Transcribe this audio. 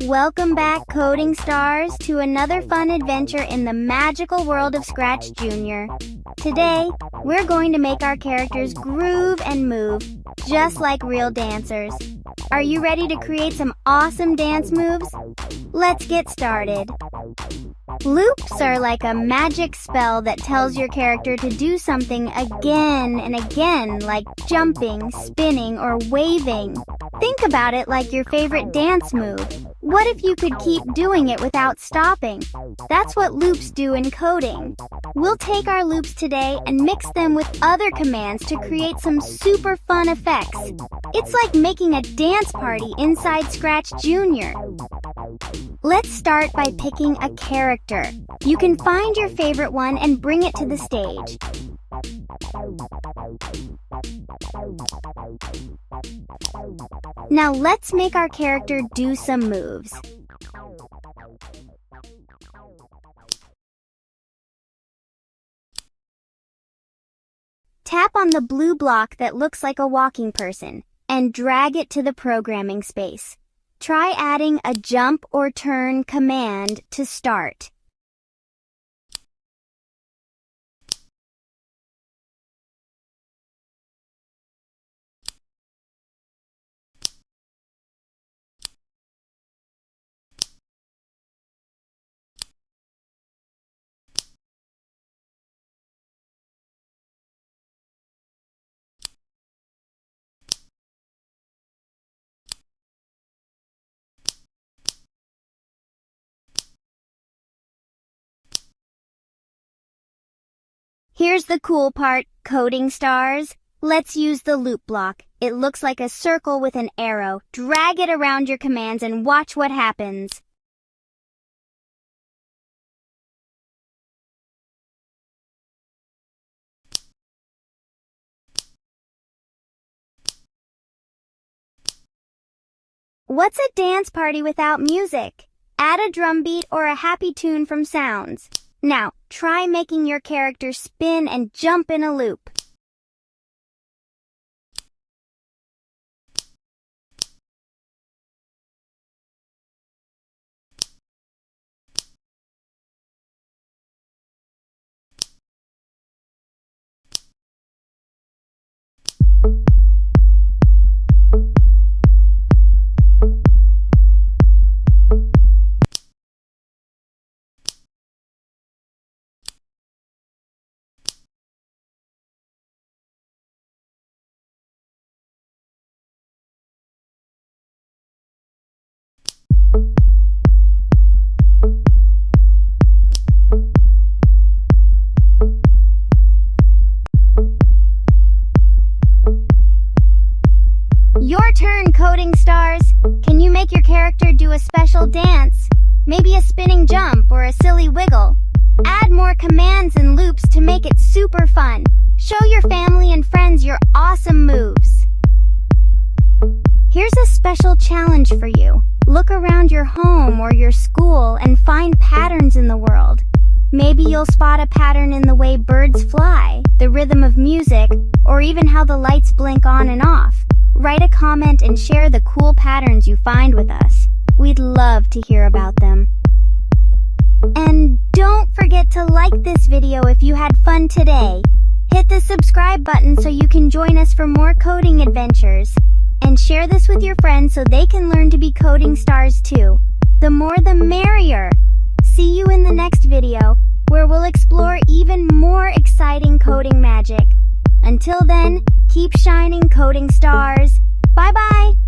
Welcome back, coding stars, to another fun adventure in the magical world of ScratchJr. Today, we're going to make our characters groove and move, just like real dancers. Are you ready to create some awesome dance moves? Let's get started. Loops are like a magic spell that tells your character to do something again and again, like jumping, spinning, or waving. Think about it like your favorite dance move. What if you could keep doing it without stopping? That's what loops do in coding. We'll take our loops today and mix them with other commands to create some super fun effects. It's like making a dance party inside ScratchJr. Let's start by picking a character. You can find your favorite one and bring it to the stage. Now let's make our character do some moves. Tap on the blue block that looks like a walking person and drag it to the programming space. Try adding a jump or turn command to start. Here's the cool part, coding stars. Let's use the loop block. It looks like a circle with an arrow. Drag it around your commands and watch what happens. What's a dance party without music? Add a drum beat or a happy tune from sounds. Now, try making your character spin and jump in a loop. Your turn, coding stars! Can you make your character do a special dance? Maybe a spinning jump or a silly wiggle? Add more commands and loops to make it super fun. Show your family and friends your awesome moves. Here's a special challenge for you. Look around your home or your school and find patterns in the world. Maybe you'll spot a pattern in the way birds fly, the rhythm of music, or even how the lights blink on and off. Write a comment and share the cool patterns you find with us. We'd love to hear about them. And don't forget to like this video if you had fun today. Hit the subscribe button so you can join us for more coding adventures. And share this with your friends so they can learn to be coding stars too. The more the merrier. See you in the next video, where we'll explore even more exciting coding magic. Until then, keep shining, coding stars. Bye-bye!